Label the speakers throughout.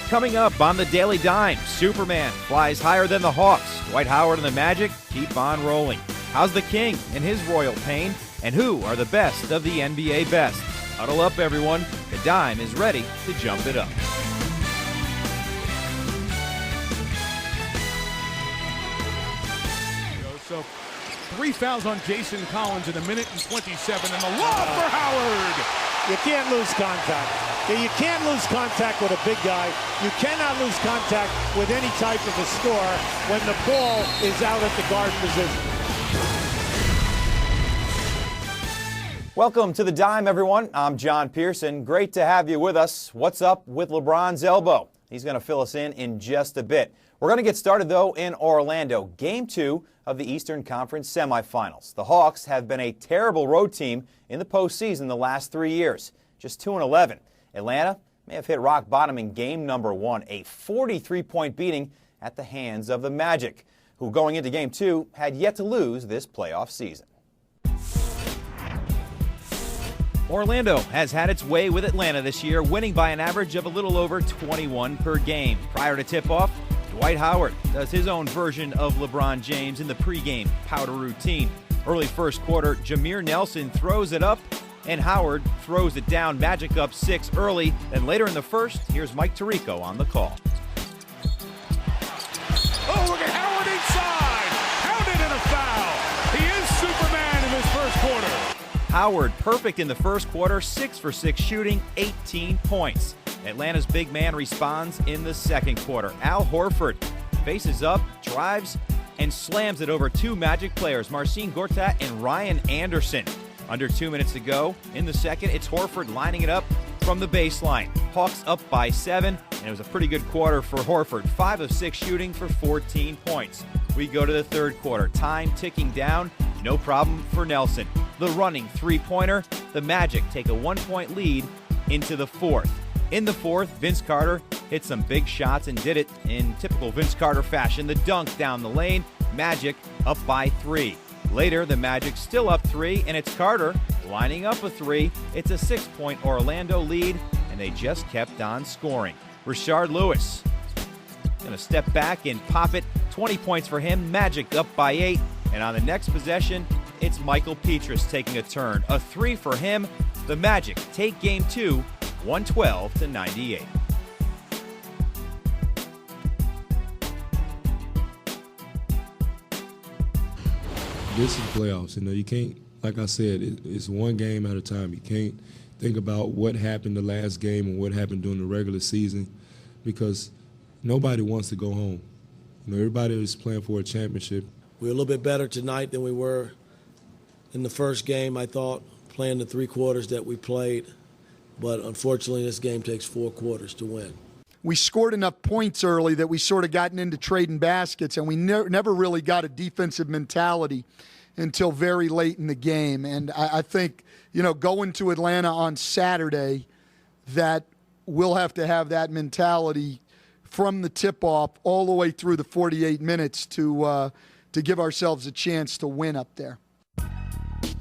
Speaker 1: Coming up on the Daily Dime, Superman flies higher than the Hawks. Dwight Howard and the Magic keep on rolling. How's the King in his royal pain? And who are the best of the NBA best? Huddle up, everyone. The Dime is ready to jump it up.
Speaker 2: So 3 fouls on Jason Collins in 1:27, and the lob for Howard.
Speaker 3: You can't lose contact. You can't lose contact with a big guy. You cannot lose contact with any type of a score when the ball is out at the guard position.
Speaker 4: Welcome to the Dime, everyone. I'm John Pearson. Great to have you with us. What's up with LeBron's elbow? He's going to fill us in just a bit. We're going to get started, though, in Orlando. Game 2 of the Eastern Conference semifinals. The Hawks have been a terrible road team in the postseason the last 3 years, just 2-11. Atlanta may have hit rock bottom in game number 1, a 43-point beating at the hands of the Magic, who going into game 2 had yet to lose this playoff season.
Speaker 1: Orlando has had its way with Atlanta this year, winning by an average of a little over 21 per game. Prior to tip-off, Dwight Howard does his own version of LeBron James in the pregame powder routine. Early first quarter, Jameer Nelson throws it up, and Howard throws it down. Magic up 6 early. Then later in the first, here's Mike Tirico on the call.
Speaker 2: Oh, look at Howard inside. Counted and a foul. He is Superman in this first quarter.
Speaker 1: Howard perfect in the first quarter, 6 for 6 shooting, 18 points. Atlanta's big man responds in the second quarter. Al Horford faces up, drives, and slams it over 2 Magic players, Marcin Gortat and Ryan Anderson. Under 2 minutes to go in the second, it's Horford lining it up from the baseline. Hawks up by 7, and it was a pretty good quarter for Horford. 5 of 6 shooting for 14 points. We go to the third quarter. Time ticking down. No problem for Nelson. The running three-pointer. The Magic take a 1-point lead into the fourth. In the fourth, Vince Carter hit some big shots and did it in typical Vince Carter fashion. The dunk down the lane. Magic up by 3. Later, the Magic still up 3, and it's Carter lining up a 3. It's a 6-point Orlando lead, and they just kept on scoring. Rashard Lewis going to step back and pop it. 20 points for him. Magic up by 8. And on the next possession, it's Michael Petrus taking a turn. A 3 for him. The Magic take game 2, 112-98.
Speaker 5: This is playoffs. You know, you can't, like I said, it's one game at a time. You can't think about what happened the last game and what happened during the regular season because nobody wants to go home. You know, everybody is playing for a championship.
Speaker 6: We're a little bit better tonight than we were in the first game, I thought, playing the 3 quarters that we played. But unfortunately, this game takes 4 quarters to win.
Speaker 7: We scored enough points early that we sort of gotten into trading baskets, and we never really got a defensive mentality until very late in the game. And I think, you know, going to Atlanta on Saturday, that we'll have to have that mentality from the tip-off all the way through the 48 minutes to give ourselves a chance to win up there.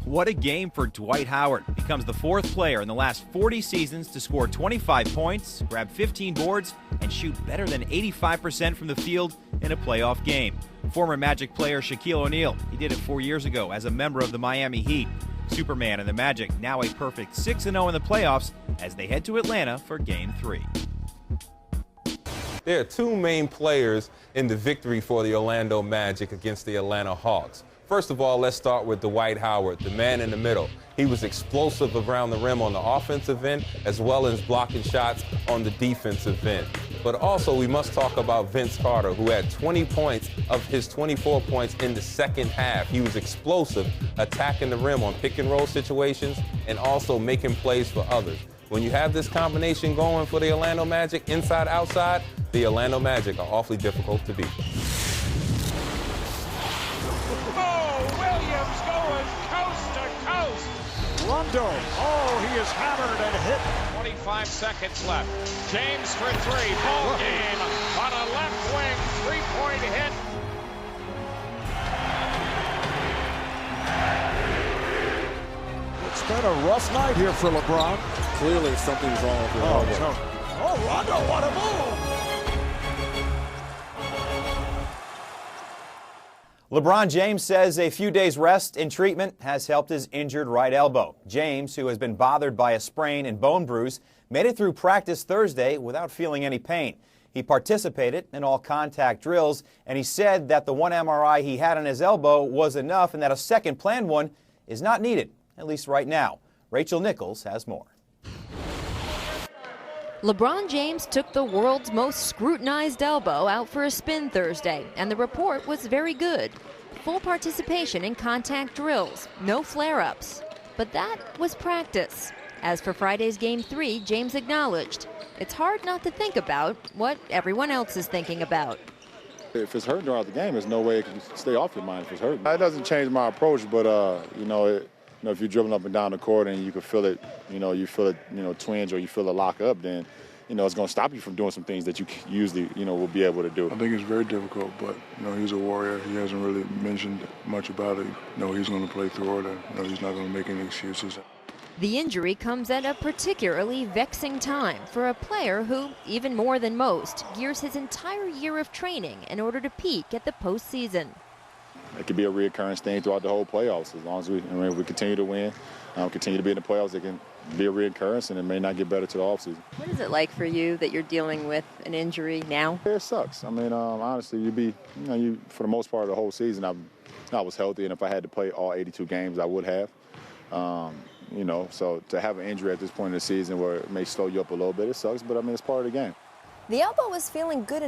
Speaker 1: What a game for Dwight Howard. Becomes the 4th player in the last 40 seasons to score 25 points, grab 15 boards, and shoot better than 85% from the field in a playoff game. Former Magic player Shaquille O'Neal, he did it 4 years ago as a member of the Miami Heat. Superman and the Magic now a perfect 6-0 in the playoffs as they head to Atlanta for Game 3.
Speaker 8: There are 2 main players in the victory for the Orlando Magic against the Atlanta Hawks. First of all, let's start with Dwight Howard, the man in the middle. He was explosive around the rim on the offensive end as well as blocking shots on the defensive end. But also we must talk about Vince Carter, who had 20 points of his 24 points in the second half. He was explosive, attacking the rim on pick and roll situations and also making plays for others. When you have this combination going for the Orlando Magic, inside, outside, the Orlando Magic are awfully difficult to beat.
Speaker 2: Williams going coast to coast. Rondo. Oh, he is hammered and hit. 25 seconds left. James for 3. Ball game on a left wing 3-point hit. It's been a rough night here for LeBron.
Speaker 6: Clearly, something's wrong with the elbow.
Speaker 2: Oh, Rondo, what a move!
Speaker 4: LeBron James says a few days rest and treatment has helped his injured right elbow. James, who has been bothered by a sprain and bone bruise, made it through practice Thursday without feeling any pain. He participated in all contact drills, and he said that the one MRI he had on his elbow was enough and that a second planned one is not needed, at least right now. Rachel Nichols has more.
Speaker 9: LeBron James took the world's most scrutinized elbow out for a spin Thursday, and the report was very good. Full participation in contact drills, no flare-ups. But that was practice. As for Friday's Game 3, James acknowledged, it's hard not to think about what everyone else is thinking about.
Speaker 10: If it's hurting throughout the game, there's no way it can stay off your mind if it's hurting. It doesn't change my approach, but if you're dribbling up and down the court and you can feel it, you feel it, twinge or you feel it lock up, then, it's going to stop you from doing some things that you usually, will be able to do.
Speaker 11: I think it's very difficult, but, he's a warrior. He hasn't really mentioned much about it. He's going to play through it, and he's not going to make any excuses.
Speaker 9: The injury comes at a particularly vexing time for a player who, even more than most, gears his entire year of training in order to peak at the postseason.
Speaker 10: It could be a reoccurrence thing throughout the whole playoffs. As long as we continue to win, continue to be in the playoffs, it can be a reoccurrence, and it may not get better to the offseason.
Speaker 12: What is it like for you that you're dealing with an injury now?
Speaker 10: It sucks. Honestly, for the most part of the whole season, I was healthy, and if I had to play all 82 games, I would have. So to have an injury at this point in the season where it may slow you up a little bit, it sucks, but it's part of the game.
Speaker 12: The elbow was feeling good